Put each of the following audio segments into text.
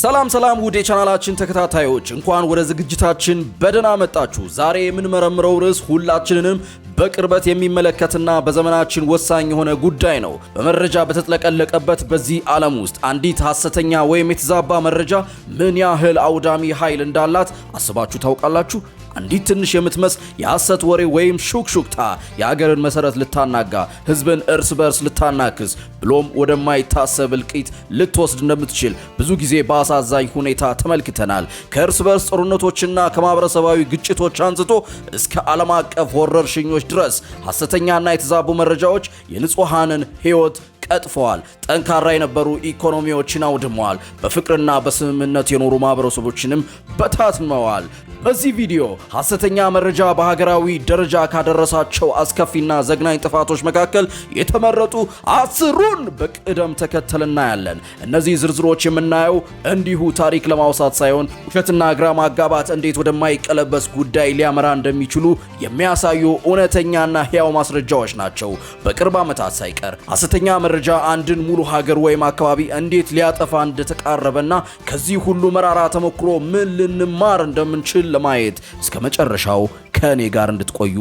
ሰላም ውድ የቻናላችን ተከታታዮች እንኳን ወደ ዝግጅታችን በደህና መጣችሁ። ዛሬ የምንመረምረው ርዕስ ሁላችንንም በቅርበት የሚመለከትና በዘመናችን ወሳኝ የሆነ ጉዳይ ነው። በመረጃ በተጥለቀለቀበት በዚህ ዓለም ውስጥ አንዲት ሐሰተኛ ወይም የተዛባ መረጃ ምን ያህል አውዳሚ ኃይል እንዳላት አስባችሁ ታውቃላችሁ? አንዲት ትንሽ የምትመስ የሐሰት ወሬ ወይም ሹክሹክታ የሀገርን መሰረት ልታናጋ፣ ህዝብን እርስ በርስ ልታናክስ ብሎም ወደማይታሰብ እልቂት ልትወስድ እንደምትችል ብዙ ጊዜ በአሳዛኝ ሁኔታ ተመልክተናል። ከእርስ በርስ ጦርነቶችና ከማህበረሰባዊ ግጭቶች አንስቶ እስከ ዓለም አቀፍ ወረርሽኞች ድረስ ሐሰተኛና የተዛቡ መረጃዎች የንጹሃንን ህይወት ቀጥፈዋል። ጠንካራ የነበሩ ኢኮኖሚዎችን አውድመዋል። በፍቅርና በስምምነት የኖሩ ማህበረሰቦችንም በታትነዋል። በዚህ ቪዲዮ ሐሰተኛ መረጃ በሀገራዊ ደረጃ ካደረሳቸው አስከፊና ዘግናኝ ጥፋቶች መካከል የተመረጡ 10ሩን በቅደም ተከተል እናያለን። እነዚህ ዝርዝሮች የምናየው እንዲሁ ታሪክ ለማውሳት ሳይሆን ውሸትና ግራ ማጋባት እንዴት ወደማይቀለበስ ጉዳይ ሊያመራ እንደሚችሉ የሚያሳዩ እውነተኛና ሕያው ማስረጃዎች ናቸው። በቅርብ ዓመታት ሳይቀር ሐሰተኛ መረጃ አንድን ሙሉ ሀገር ወይም አካባቢ እንዴት ሊያጠፋ እንደተቃረበና ከዚህ ሁሉ መራራ ተሞክሮ ምን ልንማር እንደምንችል ለማየት እስከ መጨረሻው ከኔ ጋር እንድትቆዩ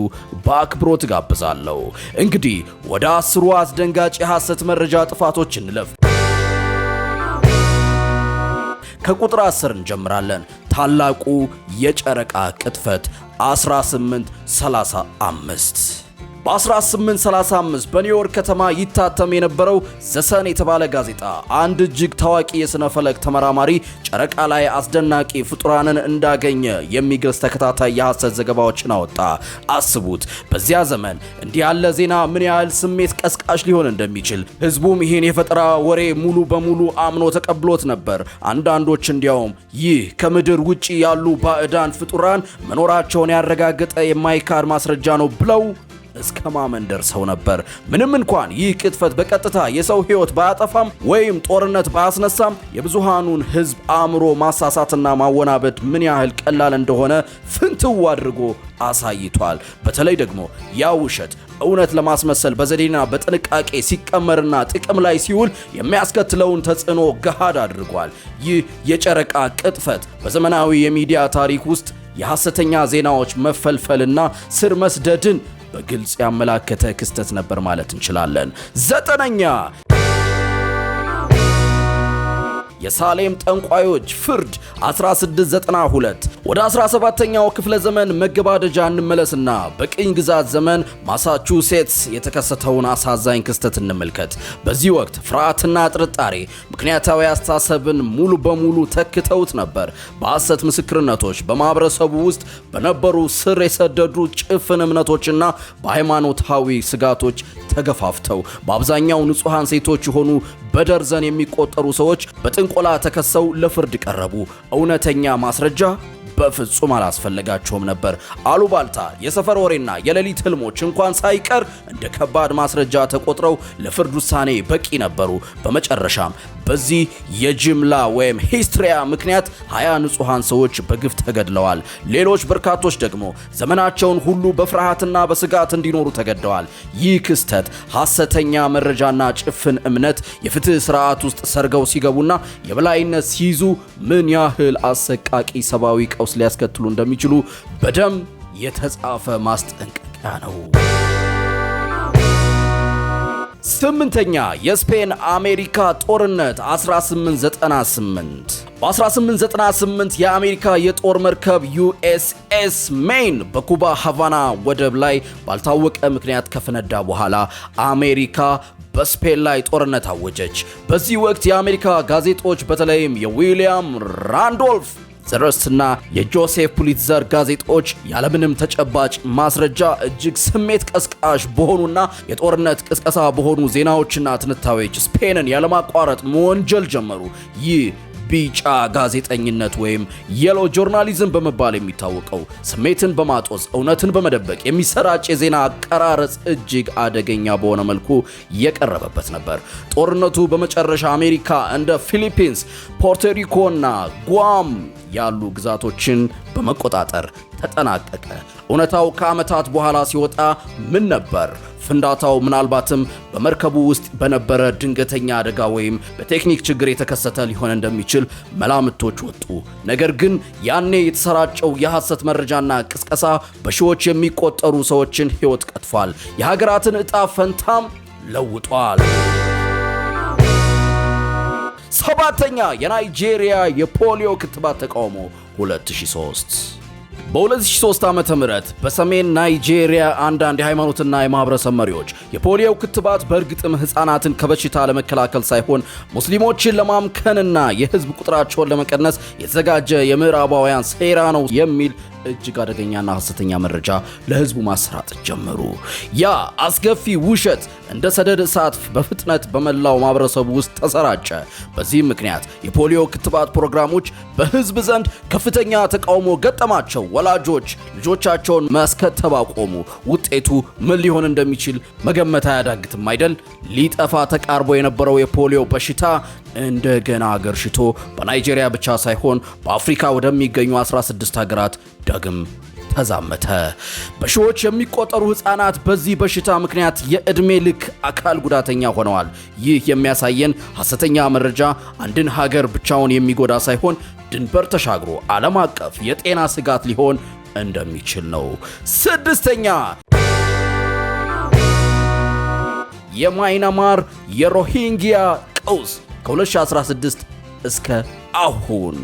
በአክብሮት ጋብዛለሁ። እንግዲህ ወደ 10ሩ አስደንጋጭ የሐሰት መረጃ ጥፋቶች እንለፍ። ከቁጥር 10 እንጀምራለን። ታላቁ የጨረቃ ቅጥፈት 1835 በ1835 በኒውዮርክ ከተማ ይታተም የነበረው ዘሰን የተባለ ጋዜጣ አንድ እጅግ ታዋቂ የሥነ ፈለክ ተመራማሪ ጨረቃ ላይ አስደናቂ ፍጡራንን እንዳገኘ የሚገልጽ ተከታታይ የሐሰት ዘገባዎችን አወጣ። አስቡት፣ በዚያ ዘመን እንዲህ ያለ ዜና ምን ያህል ስሜት ቀስቃሽ ሊሆን እንደሚችል። ህዝቡም ይህን የፈጠራ ወሬ ሙሉ በሙሉ አምኖ ተቀብሎት ነበር። አንዳንዶች እንዲያውም ይህ ከምድር ውጪ ያሉ ባዕዳን ፍጡራን መኖራቸውን ያረጋገጠ የማይካድ ማስረጃ ነው ብለው እስከ ማመን ደርሰው ነበር። ምንም እንኳን ይህ ቅጥፈት በቀጥታ የሰው ህይወት ባያጠፋም ወይም ጦርነት ባያስነሳም የብዙሃኑን ህዝብ አእምሮ ማሳሳትና ማወናበድ ምን ያህል ቀላል እንደሆነ ፍንትው አድርጎ አሳይቷል። በተለይ ደግሞ ያ ውሸት እውነት ለማስመሰል በዘዴና በጥንቃቄ ሲቀመርና ጥቅም ላይ ሲውል የሚያስከትለውን ተጽዕኖ ገሃድ አድርጓል። ይህ የጨረቃ ቅጥፈት በዘመናዊ የሚዲያ ታሪክ ውስጥ የሐሰተኛ ዜናዎች መፈልፈልና ስር መስደድን በግልጽ ያመላከተ ክስተት ነበር ማለት እንችላለን። 9ኛ የሳሌም ጠንቋዮች ፍርድ 1692 ወደ 17ኛው ክፍለ ዘመን መገባደጃ እንመለስና በቅኝ ግዛት ዘመን ማሳቹሴትስ የተከሰተውን አሳዛኝ ክስተት እንመልከት። በዚህ ወቅት ፍርሃትና ጥርጣሬ ምክንያታዊ አስተሳሰብን ሙሉ በሙሉ ተክተውት ነበር። በሐሰት ምስክርነቶች በማህበረሰቡ ውስጥ በነበሩ ስር የሰደዱ ጭፍን እምነቶችና በሃይማኖታዊ ስጋቶች ተገፋፍተው በአብዛኛው ንጹሃን ሴቶች የሆኑ በደርዘን የሚቆጠሩ ሰዎች በጥንቆላ ተከሰው ለፍርድ ቀረቡ። እውነተኛ ማስረጃ በፍጹም አላስፈልጋቸውም ነበር። አሉባልታ፣ የሰፈር ወሬና የሌሊት ህልሞች እንኳን ሳይቀር እንደ ከባድ ማስረጃ ተቆጥረው ለፍርድ ውሳኔ በቂ ነበሩ። በመጨረሻም በዚህ የጅምላ ወይም ሂስትሪያ ምክንያት 20 ንጹሃን ሰዎች በግፍ ተገድለዋል። ሌሎች በርካቶች ደግሞ ዘመናቸውን ሁሉ በፍርሃትና በስጋት እንዲኖሩ ተገደዋል። ይህ ክስተት ሐሰተኛ መረጃና ጭፍን እምነት የፍትህ ስርዓት ውስጥ ሰርገው ሲገቡና የበላይነት ሲይዙ ምን ያህል አሰቃቂ ሰብአዊ ቀውስ ሊያስከትሉ እንደሚችሉ በደም የተጻፈ ማስጠንቀቂያ ነው። 8ኛ የስፔን አሜሪካ ጦርነት 1898 በ1898 የአሜሪካ የጦር መርከብ ዩኤስኤስ ሜይን በኩባ ሃቫና ወደብ ላይ ባልታወቀ ምክንያት ከፈነዳ በኋላ አሜሪካ በስፔን ላይ ጦርነት አወጀች። በዚህ ወቅት የአሜሪካ ጋዜጦች በተለይም የዊሊያም ራንዶልፍ ዘረስትና የጆሴፍ ፑሊትዘር ጋዜጦች ያለምንም ተጨባጭ ማስረጃ እጅግ ስሜት ቀስቃሽ በሆኑና የጦርነት ቅስቀሳ በሆኑ ዜናዎችና ትንታኔዎች ስፔንን ያለማቋረጥ መወንጀል ጀመሩ። ይህ ቢጫ ጋዜጠኝነት ወይም የሎ ጆርናሊዝም በመባል የሚታወቀው ስሜትን በማጦዝ እውነትን በመደበቅ የሚሰራጭ የዜና አቀራረጽ እጅግ አደገኛ በሆነ መልኩ የቀረበበት ነበር። ጦርነቱ በመጨረሻ አሜሪካ እንደ ፊሊፒንስ፣ ፖርቶሪኮና ጓም ያሉ ግዛቶችን በመቆጣጠር ተጠናቀቀ። እውነታው ከዓመታት በኋላ ሲወጣ ምን ነበር? ፍንዳታው ምናልባትም በመርከቡ ውስጥ በነበረ ድንገተኛ አደጋ ወይም በቴክኒክ ችግር የተከሰተ ሊሆን እንደሚችል መላምቶች ወጡ። ነገር ግን ያኔ የተሰራጨው የሐሰት መረጃና ቅስቀሳ በሺዎች የሚቆጠሩ ሰዎችን ሕይወት ቀጥፏል፣ የሀገራትን ዕጣ ፈንታም ለውጧል። ሰባተኛ የናይጄሪያ የፖሊዮ ክትባት ተቃውሞ 2003 በ2003 ዓመተ ምህረት በሰሜን ናይጄሪያ አንዳንድ የሃይማኖትና የማህበረሰብ መሪዎች የፖሊዮ ክትባት በእርግጥም ህፃናትን ከበሽታ ለመከላከል ሳይሆን ሙስሊሞችን ለማምከንና የህዝብ ቁጥራቸውን ለመቀነስ የተዘጋጀ የምዕራባውያን ሴራ ነው የሚል እጅግ አደገኛና ሐሰተኛ መረጃ ለህዝቡ ማሰራጨት ጀመሩ። ያ አስገፊ ውሸት እንደ ሰደድ እሳት በፍጥነት በመላው ማህበረሰቡ ውስጥ ተሰራጨ። በዚህም ምክንያት የፖሊዮ ክትባት ፕሮግራሞች በህዝብ ዘንድ ከፍተኛ ተቃውሞ ገጠማቸው። ወላጆች ልጆቻቸውን ማስከተብ አቆሙ። ውጤቱ ምን ሊሆን እንደሚችል መገመት አያዳግትም አይደል? ሊጠፋ ተቃርቦ የነበረው የፖሊዮ በሽታ እንደገና አገርሽቶ በናይጄሪያ ብቻ ሳይሆን በአፍሪካ ወደሚገኙ 16 ሀገራት ዳግም ተዛመተ። በሺዎች የሚቆጠሩ ህፃናት በዚህ በሽታ ምክንያት የዕድሜ ልክ አካል ጉዳተኛ ሆነዋል። ይህ የሚያሳየን ሐሰተኛ መረጃ አንድን ሀገር ብቻውን የሚጎዳ ሳይሆን ድንበር ተሻግሮ ዓለም አቀፍ የጤና ስጋት ሊሆን እንደሚችል ነው። ስድስተኛ የማይናማር የሮሂንጊያ ቀውስ ከ2016 እስከ አሁን።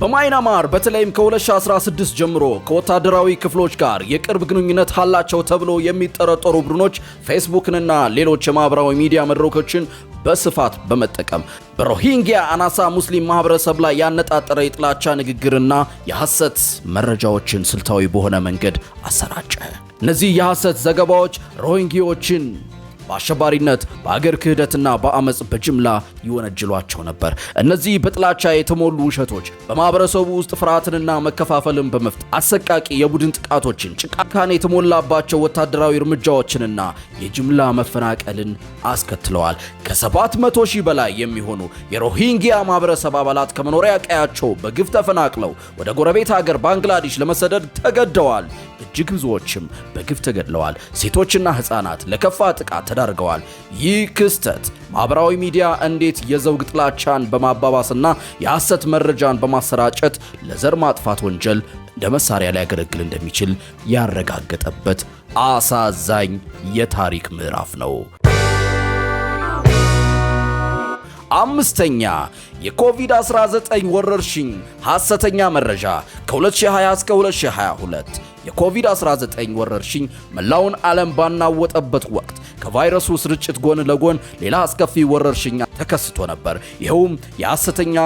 በማይናማር በተለይም ከ2016 ጀምሮ ከወታደራዊ ክፍሎች ጋር የቅርብ ግንኙነት አላቸው ተብሎ የሚጠረጠሩ ቡድኖች ፌስቡክንና ሌሎች የማህበራዊ ሚዲያ መድረኮችን በስፋት በመጠቀም በሮሂንጊያ አናሳ ሙስሊም ማህበረሰብ ላይ ያነጣጠረ የጥላቻ ንግግርና የሐሰት መረጃዎችን ስልታዊ በሆነ መንገድ አሰራጨ። እነዚህ የሐሰት ዘገባዎች ሮሂንጊዎችን በአሸባሪነት በአገር ክህደትና በአመጽ በጅምላ ይወነጅሏቸው ነበር። እነዚህ በጥላቻ የተሞሉ ውሸቶች በማህበረሰቡ ውስጥ ፍርሃትንና መከፋፈልን በመፍጠር አሰቃቂ የቡድን ጥቃቶችን፣ ጭካኔ የተሞላባቸው ወታደራዊ እርምጃዎችንና የጅምላ መፈናቀልን አስከትለዋል። ከ700 ሺህ በላይ የሚሆኑ የሮሂንጊያ ማህበረሰብ አባላት ከመኖሪያ ቀያቸው በግፍ ተፈናቅለው ወደ ጎረቤት ሀገር ባንግላዴሽ ለመሰደድ ተገደዋል። እጅግ ብዙዎችም በግፍ ተገድለዋል። ሴቶችና ህፃናት ለከፋ ጥቃት ተዳርገዋል። ይህ ክስተት ማህበራዊ ሚዲያ እንዴት የዘውግ ጥላቻን በማባባስና የሐሰት መረጃን በማሰራጨት ለዘር ማጥፋት ወንጀል እንደ መሳሪያ ሊያገለግል እንደሚችል ያረጋገጠበት አሳዛኝ የታሪክ ምዕራፍ ነው። አምስተኛ የኮቪድ-19 ወረርሽኝ ሐሰተኛ መረጃ ከ2020 እስከ 2022 የኮቪድ-19 ወረርሽኝ መላውን ዓለም ባናወጠበት ወቅት ከቫይረሱ ስርጭት ጎን ለጎን ሌላ አስከፊ ወረርሽኝ ተከስቶ ነበር። ይኸውም የሐሰተኛ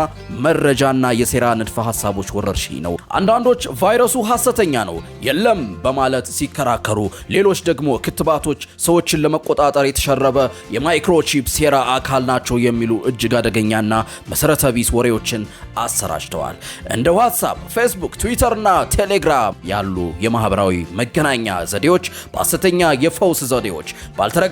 መረጃና የሴራ ንድፈ ሐሳቦች ወረርሽኝ ነው። አንዳንዶች ቫይረሱ ሐሰተኛ ነው የለም በማለት ሲከራከሩ፣ ሌሎች ደግሞ ክትባቶች ሰዎችን ለመቆጣጠር የተሸረበ የማይክሮቺፕ ሴራ አካል ናቸው የሚሉ እጅግ አደገኛና መሰረተ ቢስ ወሬዎችን አሰራጭተዋል። እንደ ዋትስአፕ፣ ፌስቡክ፣ ትዊተርና ቴሌግራም ያሉ የማህበራዊ መገናኛ ዘዴዎች በሐሰተኛ የፈውስ ዘዴዎች፣ ባልተረጋገጡ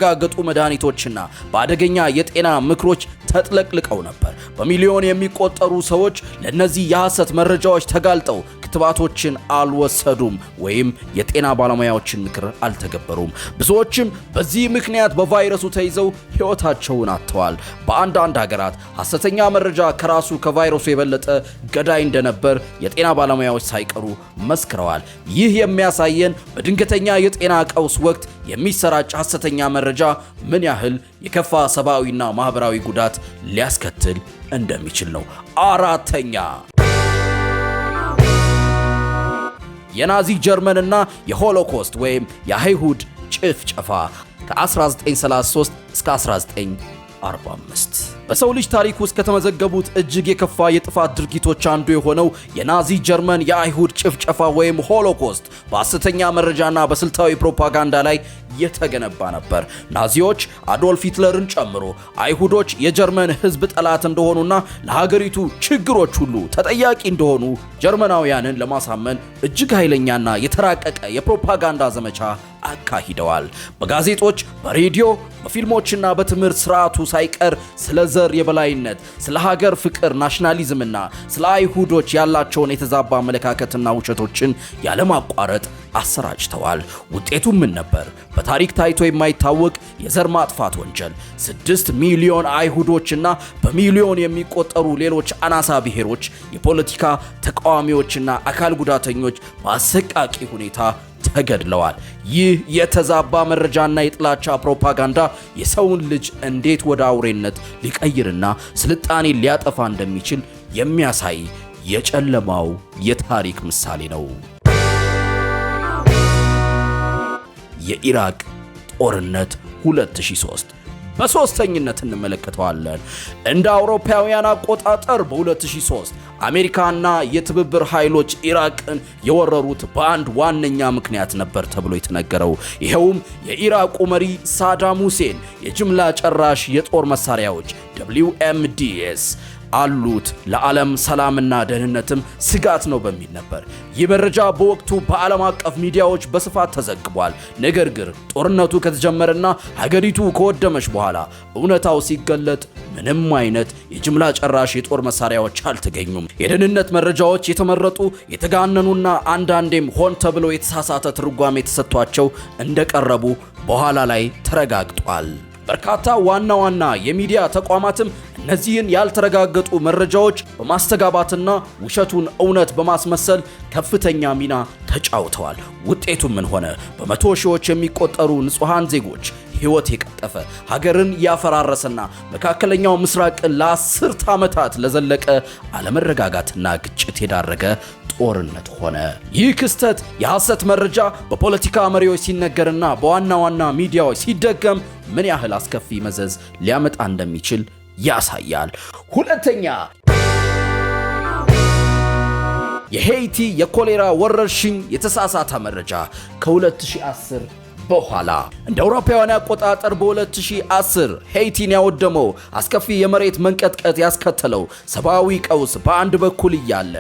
መድኃኒቶችና በአደገኛ የጤና ምክሮች ተጥለቅልቀው ነበር። በሚሊዮን የሚቆጠሩ ሰዎች ለነዚህ የሐሰት መረጃዎች ተጋልጠው ክትባቶችን አልወሰዱም ወይም የጤና ባለሙያዎችን ምክር አልተገበሩም። ብዙዎችም በዚህ ምክንያት በቫይረሱ ተይዘው ሕይወታቸውን አጥተዋል። በአንዳንድ ሀገራት ሐሰተኛ መረጃ ከራሱ ከቫይረሱ የበለጠ ገዳይ እንደነበር የጤና ባለሙያዎች ሳይቀሩ መስክረዋል። ይህ የሚያሳየን በድንገተኛ የጤና ቀውስ ወቅት የሚሰራጭ ሐሰተኛ መረጃ ምን ያህል የከፋ ሰብአዊና ማህበራዊ ጉዳት ሊያስከትል እንደሚችል ነው። አራተኛ የናዚ ጀርመንና የሆሎኮስት ወይም የአይሁድ ጭፍጨፋ ከ1933 እስከ 1945 በሰው ልጅ ታሪክ ውስጥ ከተመዘገቡት እጅግ የከፋ የጥፋት ድርጊቶች አንዱ የሆነው የናዚ ጀርመን የአይሁድ ጭፍጨፋ ወይም ሆሎኮስት በሐሰተኛ መረጃና በስልታዊ ፕሮፓጋንዳ ላይ የተገነባ ነበር። ናዚዎች አዶልፍ ሂትለርን ጨምሮ አይሁዶች የጀርመን ሕዝብ ጠላት እንደሆኑና ለሀገሪቱ ችግሮች ሁሉ ተጠያቂ እንደሆኑ ጀርመናውያንን ለማሳመን እጅግ ኃይለኛና የተራቀቀ የፕሮፓጋንዳ ዘመቻ አካሂደዋል። በጋዜጦች፣ በሬዲዮ፣ በፊልሞችና በትምህርት ስርዓቱ ሳይቀር ስለ ዘር የበላይነት፣ ስለ ሀገር ፍቅር ናሽናሊዝምና ስለ አይሁዶች ያላቸውን የተዛባ አመለካከትና ውሸቶችን ያለማቋረጥ አሰራጭተዋል። ውጤቱ ምን ነበር? በታሪክ ታይቶ የማይታወቅ የዘር ማጥፋት ወንጀል 6 ሚሊዮን አይሁዶችና በሚሊዮን የሚቆጠሩ ሌሎች አናሳ ብሔሮች፣ የፖለቲካ ተቃዋሚዎችና አካል ጉዳተኞች በአሰቃቂ ሁኔታ ተገድለዋል። ይህ የተዛባ መረጃና የጥላቻ ፕሮፓጋንዳ የሰውን ልጅ እንዴት ወደ አውሬነት ሊቀይርና ስልጣኔ ሊያጠፋ እንደሚችል የሚያሳይ የጨለማው የታሪክ ምሳሌ ነው። የኢራቅ ጦርነት 2003 በሶስተኝነት እንመለከተዋለን። እንደ አውሮፓውያን አቆጣጠር በ2003 አሜሪካና የትብብር ኃይሎች ኢራቅን የወረሩት በአንድ ዋነኛ ምክንያት ነበር ተብሎ የተነገረው። ይሄውም የኢራቁ መሪ ሳዳም ሁሴን የጅምላ ጨራሽ የጦር መሳሪያዎች WMDs አሉት፣ ለዓለም ሰላምና ደህንነትም ስጋት ነው በሚል ነበር። ይህ መረጃ በወቅቱ በዓለም አቀፍ ሚዲያዎች በስፋት ተዘግቧል። ነገር ግን ጦርነቱ ከተጀመረና ሀገሪቱ ከወደመች በኋላ እውነታው ሲገለጥ ምንም አይነት የጅምላ ጨራሽ የጦር መሳሪያዎች አልተገኙም። የደህንነት መረጃዎች የተመረጡ፣ የተጋነኑና አንዳንዴም ሆን ተብሎ የተሳሳተ ትርጓሜ ተሰጥቷቸው እንደቀረቡ በኋላ ላይ ተረጋግጧል። በርካታ ዋና ዋና የሚዲያ ተቋማትም እነዚህን ያልተረጋገጡ መረጃዎች በማስተጋባትና ውሸቱን እውነት በማስመሰል ከፍተኛ ሚና ተጫውተዋል። ውጤቱ ምን ሆነ? በመቶ ሺዎች የሚቆጠሩ ንጹሃን ዜጎች ሕይወት የቀጠፈ፣ ሀገርን ያፈራረሰና መካከለኛው ምስራቅን ለ10 ዓመታት ለዘለቀ አለመረጋጋትና ግጭት የዳረገ ጦርነት ሆነ። ይህ ክስተት የሐሰት መረጃ በፖለቲካ መሪዎች ሲነገርና በዋና ዋና ሚዲያዎች ሲደገም ምን ያህል አስከፊ መዘዝ ሊያመጣ እንደሚችል ያሳያል። ሁለተኛ፣ የሄይቲ የኮሌራ ወረርሽኝ የተሳሳተ መረጃ ከ2010 በኋላ እንደ አውሮፓውያን አቆጣጠር በ2010 ሄይቲን ያወደመው አስከፊ የመሬት መንቀጥቀጥ ያስከተለው ሰብአዊ ቀውስ በአንድ በኩል እያለ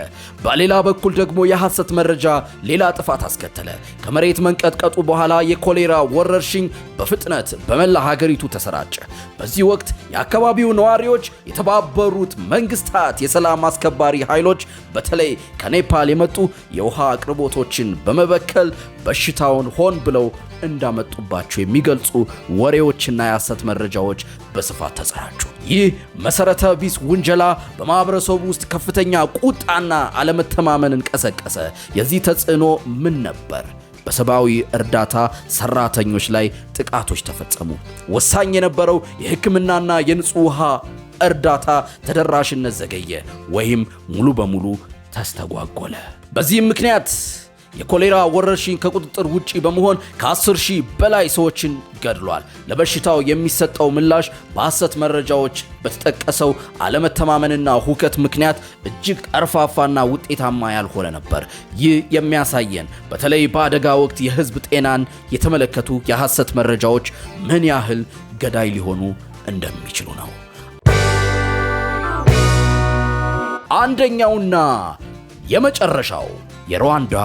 በሌላ በኩል ደግሞ የሐሰት መረጃ ሌላ ጥፋት አስከተለ። ከመሬት መንቀጥቀጡ በኋላ የኮሌራ ወረርሽኝ በፍጥነት በመላ ሀገሪቱ ተሰራጨ። በዚህ ወቅት የአካባቢው ነዋሪዎች የተባበሩት መንግስታት የሰላም አስከባሪ ኃይሎች በተለይ ከኔፓል የመጡ የውሃ አቅርቦቶችን በመበከል በሽታውን ሆን ብለው እንዳመጡባቸው የሚገልጹ ወሬዎችና የሐሰት መረጃዎች በስፋት ተሰራጩ። ይህ መሰረተ ቢስ ውንጀላ በማህበረሰቡ ውስጥ ከፍተኛ ቁጣና አለመተማመንን ቀሰቀሰ። የዚህ ተጽዕኖ ምን ነበር? በሰብአዊ እርዳታ ሰራተኞች ላይ ጥቃቶች ተፈጸሙ። ወሳኝ የነበረው የሕክምናና የንጹህ ውሃ እርዳታ ተደራሽነት ዘገየ ወይም ሙሉ በሙሉ ተስተጓጎለ። በዚህም ምክንያት የኮሌራ ወረርሽኝ ከቁጥጥር ውጪ በመሆን ከ10,000 በላይ ሰዎችን ገድሏል። ለበሽታው የሚሰጠው ምላሽ በሐሰት መረጃዎች በተጠቀሰው አለመተማመንና ሁከት ምክንያት እጅግ ቀርፋፋና ውጤታማ ያልሆነ ነበር። ይህ የሚያሳየን በተለይ በአደጋ ወቅት የህዝብ ጤናን የተመለከቱ የሐሰት መረጃዎች ምን ያህል ገዳይ ሊሆኑ እንደሚችሉ ነው። አንደኛውና የመጨረሻው የሩዋንዳ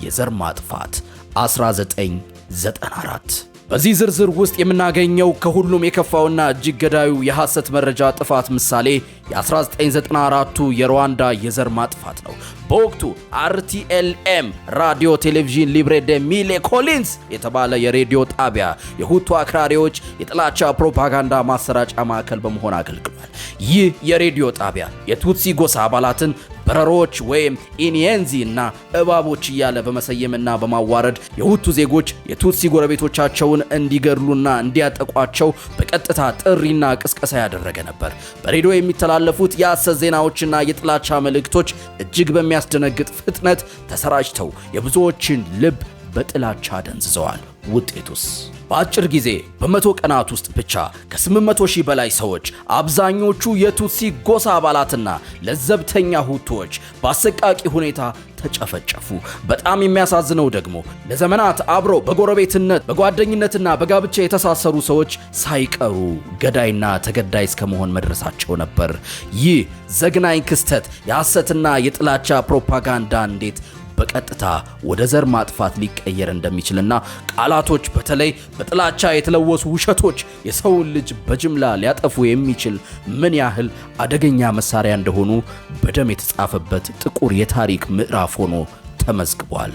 የዘር ማጥፋት 1994። በዚህ ዝርዝር ውስጥ የምናገኘው ከሁሉም የከፋውና እጅግ ገዳዩ የሐሰት መረጃ ጥፋት ምሳሌ የ1994ቱ የሩዋንዳ የዘር ማጥፋት ነው። በወቅቱ RTLM ራዲዮ ቴሌቪዥን ሊብሬ ደ ሚሌ ኮሊንስ የተባለ የሬዲዮ ጣቢያ የሁቱ አክራሪዎች የጥላቻ ፕሮፓጋንዳ ማሰራጫ ማዕከል በመሆን አገልግሏል። ይህ የሬዲዮ ጣቢያ የቱትሲ ጎሳ አባላትን በረሮች ወይም ኢኒየንዚ እና እባቦች እያለ በመሰየምና በማዋረድ የሁቱ ዜጎች የቱትሲ ጎረቤቶቻቸውን እንዲገድሉና እንዲያጠቋቸው በቀጥታ ጥሪና ቅስቀሳ ያደረገ ነበር። በሬዲዮ የሚተላለፉት የሐሰት ዜናዎችና የጥላቻ መልእክቶች እጅግ በሚያስደነግጥ ፍጥነት ተሰራጭተው የብዙዎችን ልብ በጥላቻ ደንዝዘዋል። ውጤቱስ? በአጭር ጊዜ በመቶ ቀናት ውስጥ ብቻ ከ800,000 በላይ ሰዎች አብዛኞቹ የቱትሲ ጎሳ አባላትና ለዘብተኛ ሁቶች በአሰቃቂ ሁኔታ ተጨፈጨፉ። በጣም የሚያሳዝነው ደግሞ ለዘመናት አብረው በጎረቤትነት በጓደኝነትና በጋብቻ የተሳሰሩ ሰዎች ሳይቀሩ ገዳይና ተገዳይ እስከመሆን መድረሳቸው ነበር። ይህ ዘግናኝ ክስተት የሐሰትና የጥላቻ ፕሮፓጋንዳ እንዴት በቀጥታ ወደ ዘር ማጥፋት ሊቀየር እንደሚችልና ቃላቶች በተለይ በጥላቻ የተለወሱ ውሸቶች የሰውን ልጅ በጅምላ ሊያጠፉ የሚችል ምን ያህል አደገኛ መሳሪያ እንደሆኑ በደም የተጻፈበት ጥቁር የታሪክ ምዕራፍ ሆኖ ተመዝግቧል።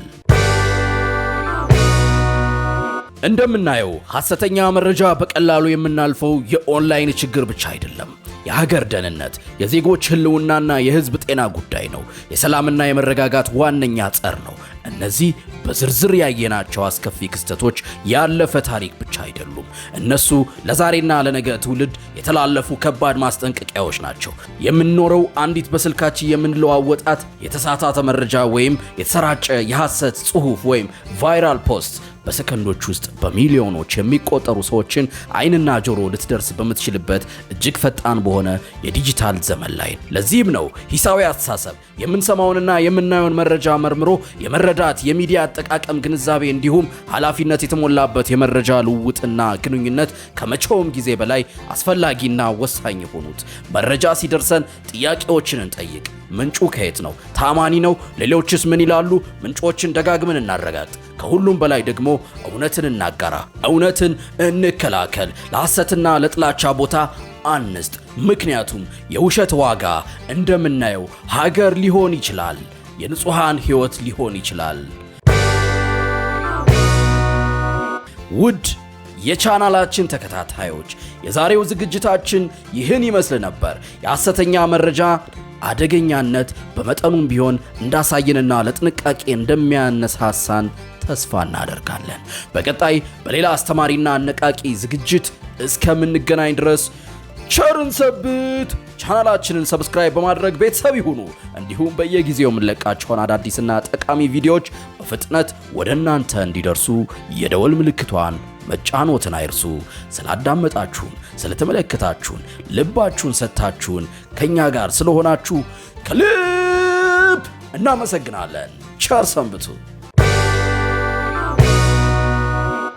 እንደምናየው ሐሰተኛ መረጃ በቀላሉ የምናልፈው የኦንላይን ችግር ብቻ አይደለም። የሀገር ደህንነት፣ የዜጎች ህልውናና የህዝብ ጤና ጉዳይ ነው። የሰላምና የመረጋጋት ዋነኛ ጸር ነው። እነዚህ በዝርዝር ያየናቸው አስከፊ ክስተቶች ያለፈ ታሪክ ብቻ አይደሉም። እነሱ ለዛሬና ለነገ ትውልድ የተላለፉ ከባድ ማስጠንቀቂያዎች ናቸው። የምንኖረው አንዲት በስልካችን የምንለዋወጣት የተሳሳተ መረጃ ወይም የተሰራጨ የሐሰት ጽሑፍ ወይም ቫይራል ፖስት በሰከንዶች ውስጥ በሚሊዮኖች የሚቆጠሩ ሰዎችን አይንና ጆሮ ልትደርስ በምትችልበት እጅግ ፈጣን በሆነ የዲጂታል ዘመን ላይ። ለዚህም ነው ሂሳዊ አስተሳሰብ የምንሰማውንና የምናየውን መረጃ መርምሮ የመረዳት የሚዲያ አጠቃቀም ግንዛቤ እንዲሁም ኃላፊነት የተሞላበት የመረጃ ልውውጥና ግንኙነት ከመቼውም ጊዜ በላይ አስፈላጊና ወሳኝ የሆኑት። መረጃ ሲደርሰን ጥያቄዎችን እንጠይቅ። ምንጩ ከየት ነው? ታማኒ ነው? ሌሎችስ ምን ይላሉ? ምንጮችን ደጋግመን እናረጋግጥ። ከሁሉም በላይ ደግሞ እውነትን እናጋራ፣ እውነትን እንከላከል። ለሐሰትና ለጥላቻ ቦታ አንስጥ። ምክንያቱም የውሸት ዋጋ እንደምናየው ሀገር ሊሆን ይችላል፣ የንጹሃን ሕይወት ሊሆን ይችላል። ውድ የቻናላችን ተከታታዮች የዛሬው ዝግጅታችን ይህን ይመስል ነበር። የሐሰተኛ መረጃ አደገኛነት በመጠኑም ቢሆን እንዳሳየንና ለጥንቃቄ እንደሚያነሳሳን ተስፋ እናደርጋለን። በቀጣይ በሌላ አስተማሪና አነቃቂ ዝግጅት እስከምንገናኝ ድረስ ቸርን ሰንብት። ቻናላችንን ሰብስክራይብ በማድረግ ቤተሰብ ይሁኑ። እንዲሁም በየጊዜው የምንለቃቸውን አዳዲስና ጠቃሚ ቪዲዮዎች በፍጥነት ወደ እናንተ እንዲደርሱ የደወል ምልክቷን መጫኖትን አይርሱ። ስላዳመጣችሁን፣ ስለተመለከታችሁን፣ ልባችሁን ሰጥታችሁን ከኛ ጋር ስለሆናችሁ ከልብ እናመሰግናለን። ቸር ሰንብቱ።